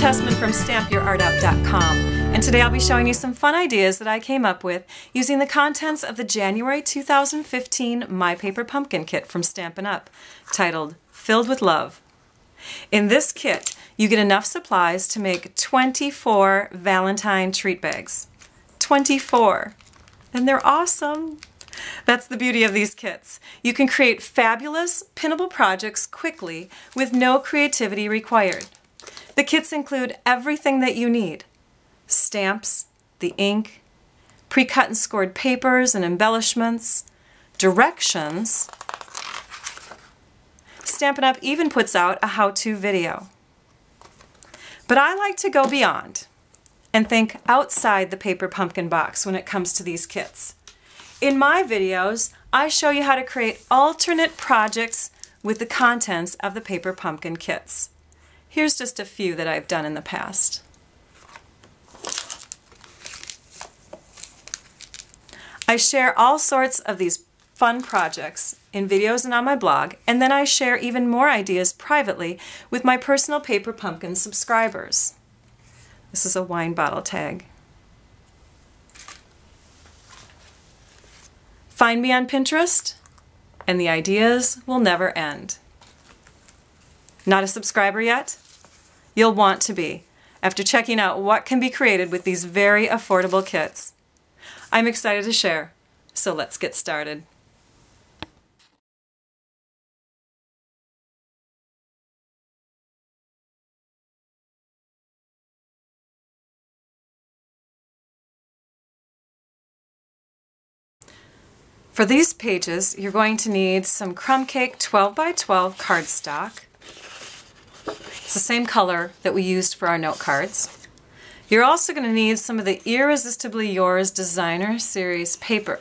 Tessman from StampYourArtOut.com, and today I'll be showing you some fun ideas that I came up with using the contents of the January 2015 My Paper Pumpkin kit from Stampin' Up, titled Filled with Love. In this kit, you get enough supplies to make 24 Valentine treat bags. 24! And they're awesome! That's the beauty of these kits. You can create fabulous, pinnable projects quickly with no creativity required. The kits include everything that you need: stamps, the ink, pre-cut and scored papers and embellishments, directions. Stampin' Up! Even puts out a how-to video. But I like to go beyond and think outside the paper pumpkin box when it comes to these kits. In my videos, I show you how to create alternate projects with the contents of the paper pumpkin kits. Here's just a few that I've done in the past. I share all sorts of these fun projects in videos and on my blog, and then I share even more ideas privately with my personal Paper Pumpkin subscribers. This is a wine bottle tag. Find me on Pinterest, and the ideas will never end. Not a subscriber yet? You'll want to be after checking out what can be created with these very affordable kits. I'm excited to share, so let's get started. For these pages, you're going to need some Crumb Cake 12 by 12 cardstock. It's the same color that we used for our note cards. You're also going to need some of the Irresistibly Yours Designer Series paper.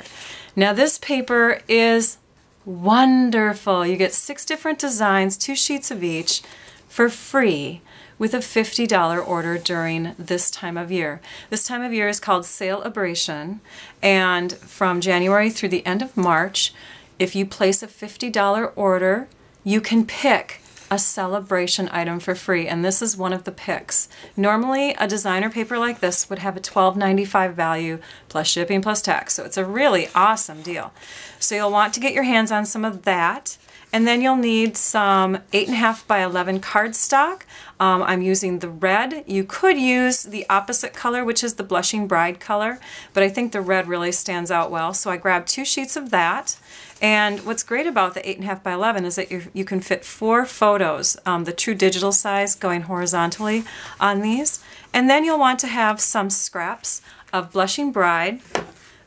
Now this paper is wonderful. You get 6 different designs, 2 sheets of each, for free with a $50 order during this time of year. This time of year is called Sale-abration, and from January through the end of March, if you place a $50 order, you can pick a celebration item for free, and this is one of the picks. Normally, a designer paper like this would have a $12.95 value plus shipping plus tax, so it's a really awesome deal. So you'll want to get your hands on some of that. And then you'll need some 8.5 by 11 cardstock. I'm using the red. You could use the opposite color, which is the Blushing Bride color, but I think the red really stands out well. So I grabbed 2 sheets of that. And what's great about the 8.5 by 11 is that you can fit 4 photos, the true digital size going horizontally on these. And then you'll want to have some scraps of Blushing Bride,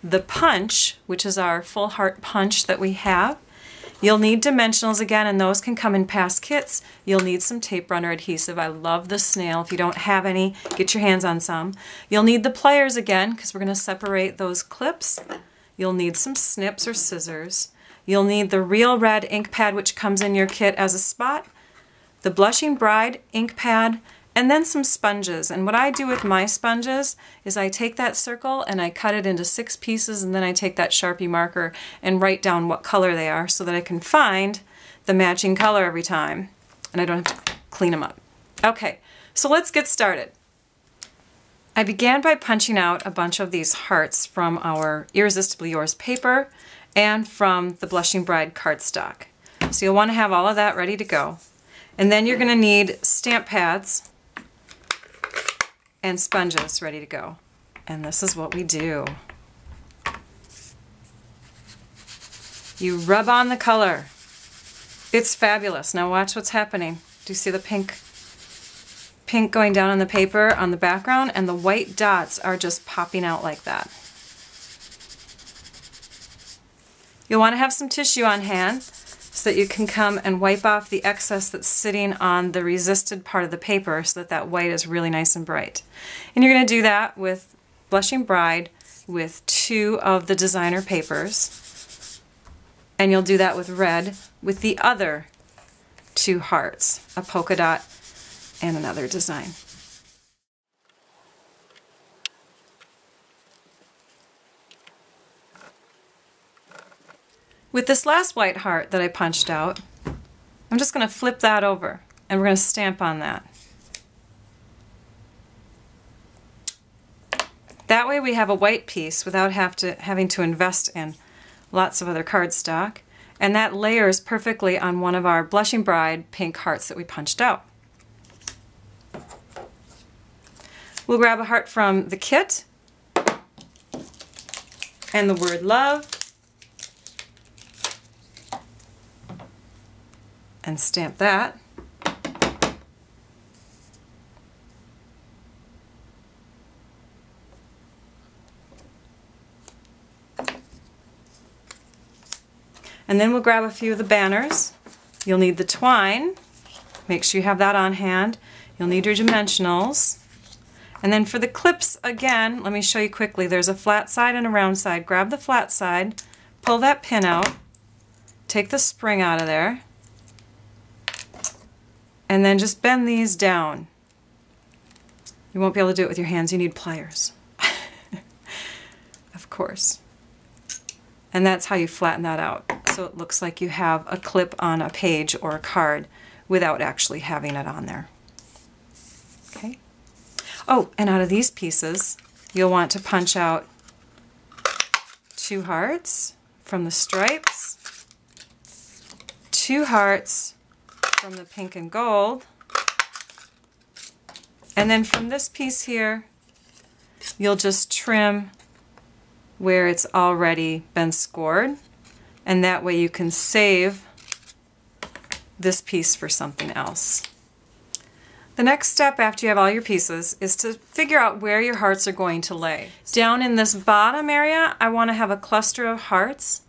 the punch, which is our full heart punch that we have. You'll need dimensionals again, and those can come in past kits. You'll need some tape runner adhesive. I love the snail. If you don't have any, get your hands on some. You'll need the pliers again, because we're going to separate those clips. You'll need some snips or scissors. You'll need the Real Red ink pad, which comes in your kit as a spot, the Blushing Bride ink pad, and then some sponges. And what I do with my sponges is I take that circle and I cut it into 6 pieces, and then I take that Sharpie marker and write down what color they are so that I can find the matching color every time and I don't have to clean them up. Okay, so let's get started. I began by punching out a bunch of these hearts from our Irresistibly Yours paper and from the Blushing Bride cardstock. So you'll want to have all of that ready to go. And then you're going to need stamp pads and sponges ready to go. And this is what we do. You rub on the color. It's fabulous. Now watch what's happening. Do you see the pink going down on the paper on the background? And the white dots are just popping out like that. You'll want to have some tissue on hand so that you can come and wipe off the excess that's sitting on the resisted part of the paper so that that white is really nice and bright. And you're going to do that with Blushing Bride with 2 of the designer papers. And you'll do that with red with the other 2 hearts, a polka dot and another design. With this last white heart that I punched out, I'm just going to flip that over and we're going to stamp on that. That way we have a white piece without having to invest in lots of other cardstock. And that layers perfectly on one of our Blushing Bride pink hearts that we punched out. We'll grab a heart from the kit and the word love and stamp that. And then we'll grab a few of the banners. You'll need the twine. Make sure you have that on hand. You'll need your dimensionals. And then for the clips, again, let me show you quickly. There's a flat side and a round side. Grab the flat side, pull that pin out, take the spring out of there, and then just bend these down. You won't be able to do it with your hands. You need pliers. Of course. And that's how you flatten that out. So it looks like you have a clip on a page or a card without actually having it on there. Okay. Oh, and out of these pieces, you'll want to punch out 2 hearts from the stripes, 2 hearts from the pink and gold, and then from this piece here, you'll just trim where it's already been scored, and that way you can save this piece for something else. The next step after you have all your pieces is to figure out where your hearts are going to lay. Down in this bottom area, I want to have a cluster of hearts,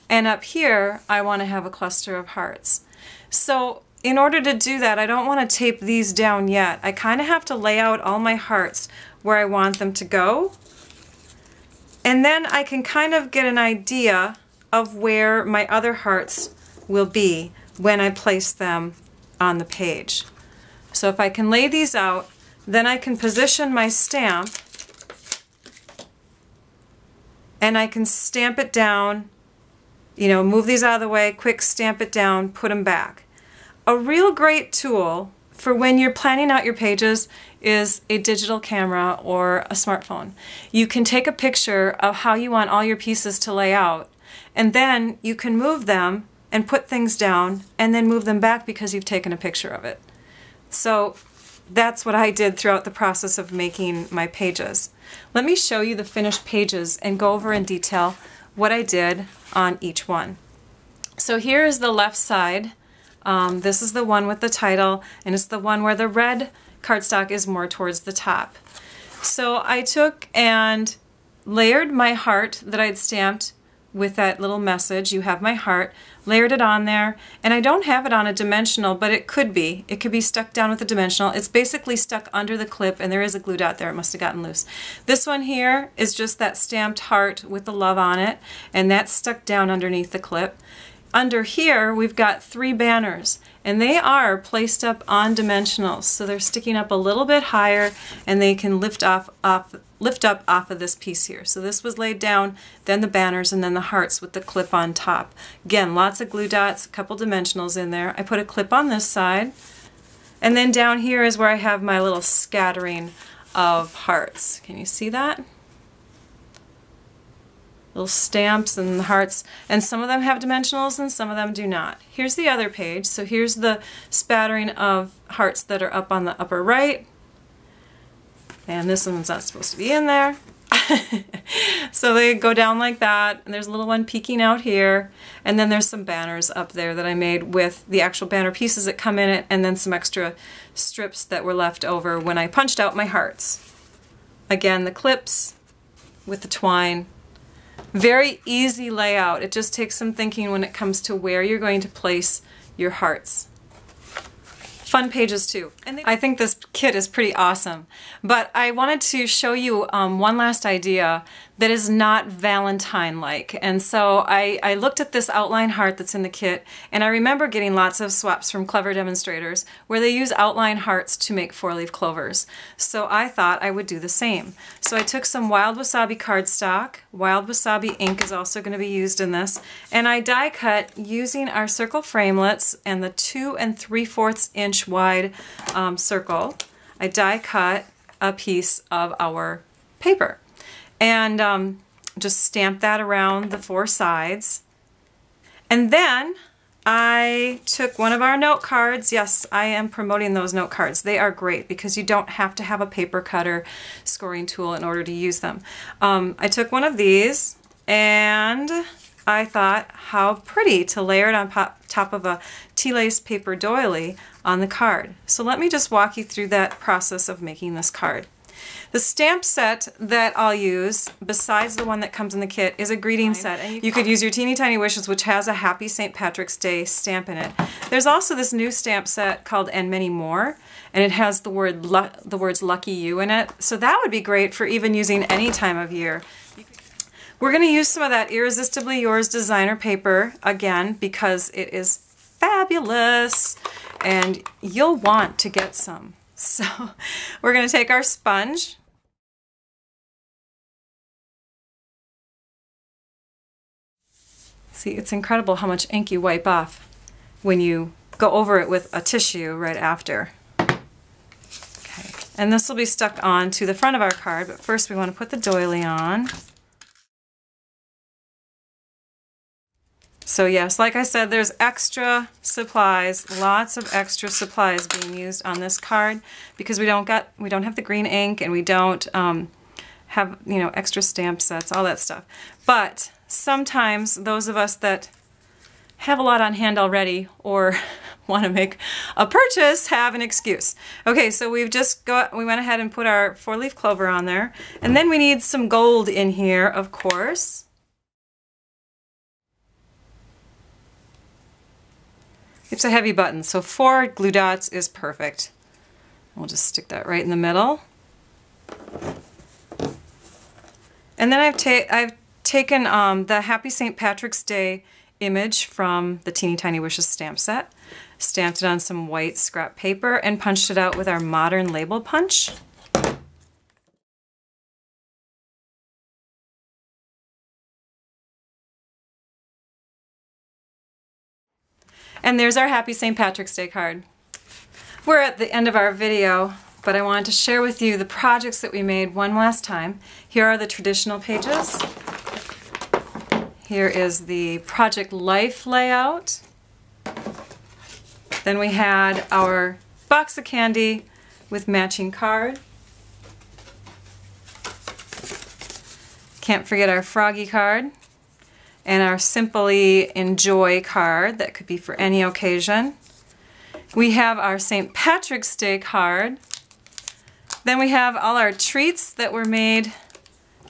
and up here I want to have a cluster of hearts. So in order to do that, I don't want to tape these down yet. I kind of have to lay out all my hearts where I want them to go, and then I can kind of get an idea of where my other hearts will be when I place them on the page. So if I can lay these out, then I can position my stamp and I can stamp it down, you know, move these out of the way, quick stamp it down, put them back. A real great tool for when you're planning out your pages is a digital camera or a smartphone. You can take a picture of how you want all your pieces to lay out, and then you can move them and put things down and then move them back because you've taken a picture of it. So that's what I did throughout the process of making my pages. Let me show you the finished pages and go over in detail what I did on each one. So here is the left side. This is the one with the title, and it's the one where the red cardstock is more towards the top. So I took and layered my heart that I'd stamped with that little message, "You have my heart," layered it on there, and I don't have it on a dimensional, but it could be. It could be stuck down with a dimensional. It's basically stuck under the clip, and there is a glue dot there. It must have gotten loose. This one here is just that stamped heart with the love on it, and that's stuck down underneath the clip. Under here, we've got 3 banners, and they are placed up on dimensionals, so they're sticking up a little bit higher, and they can lift up off of this piece here. So this was laid down, then the banners, and then the hearts with the clip on top. Again, lots of glue dots, a couple dimensionals in there. I put a clip on this side, and then down here is where I have my little scattering of hearts. Can you see that? Little stamps and hearts, and some of them have dimensionals and some of them do not. Here's the other page. So here's the spattering of hearts that are up on the upper right, and this one's not supposed to be in there. So they go down like that, and there's a little one peeking out here, and then there's some banners up there that I made with the actual banner pieces that come in it, and then some extra strips that were left over when I punched out my hearts. Again, the clips with the twine. Very easy layout. It just takes some thinking when it comes to where you're going to place your hearts. Fun pages too. And I think this kit is pretty awesome. But I wanted to show you one last idea that is not Valentine-like. And so I looked at this outline heart that's in the kit, and I remember getting lots of swaps from Clever Demonstrators where they use outline hearts to make 4-leaf clovers. So I thought I would do the same. So I took some Wild Wasabi cardstock. Wild Wasabi ink is also going to be used in this. And I die cut using our circle framelits and the 2 3/4 inch wide circle. I die cut a piece of our paper. and just stamp that around the 4 sides. And then I took one of our note cards. Yes, I am promoting those note cards. They are great because you don't have to have a paper cutter scoring tool in order to use them. I took one of these and I thought how pretty to layer it on top of a tea lace paper doily on the card. So let me just walk you through that process of making this card. The stamp set that I'll use, besides the one that comes in the kit, is a greeting set. And you could use your Teeny Tiny Wishes, which has a Happy St. Patrick's Day stamp in it. There's also this new stamp set called And Many More, and it has the words Lucky You in it. So that would be great for even using any time of year. We're going to use some of that Irresistibly Yours designer paper again because it is fabulous and you'll want to get some. So we're going to take our sponge. See, it's incredible how much ink you wipe off when you go over it with a tissue right after. Okay, and this will be stuck on to the front of our card, but first we want to put the doily on. So yes, like I said, there's extra supplies, lots of extra supplies being used on this card because we don't have the green ink and we don't have, you know, extra stamp sets, all that stuff. But sometimes those of us that have a lot on hand already or want to make a purchase have an excuse. Okay, so we went ahead and put our 4-leaf clover on there, and then we need some gold in here, of course. It's a heavy button, so 4 glue dots is perfect. We'll just stick that right in the middle. And then I've taken the Happy St. Patrick's Day image from the Teeny Tiny Wishes stamp set, stamped it on some white scrap paper, and punched it out with our modern label punch. And there's our Happy St. Patrick's Day card. We're at the end of our video, but I wanted to share with you the projects that we made one last time. Here are the traditional pages. Here is the Project Life layout. Then we had our box of candy with matching card. Can't forget our Froggy card. And our Simply Enjoy card that could be for any occasion. We have our St. Patrick's Day card. Then we have all our treats that were made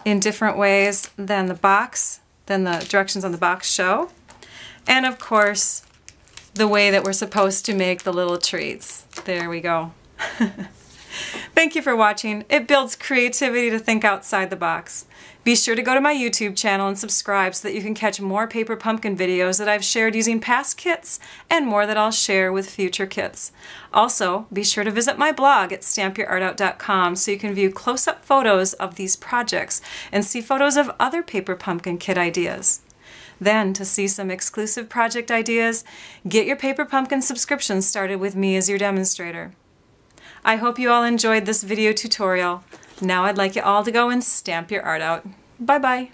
in different ways than the directions on the box show. And of course, the way that we're supposed to make the little treats. There we go. Thank you for watching. It builds creativity to think outside the box. Be sure to go to my YouTube channel and subscribe so that you can catch more paper pumpkin videos that I've shared using past kits and more that I'll share with future kits. Also, be sure to visit my blog at stampyourartout.com so you can view close-up photos of these projects and see photos of other paper pumpkin kit ideas. Then, to see some exclusive project ideas, get your paper pumpkin subscription started with me as your demonstrator. I hope you all enjoyed this video tutorial. Now I'd like you all to go and stamp your art out. Bye-bye.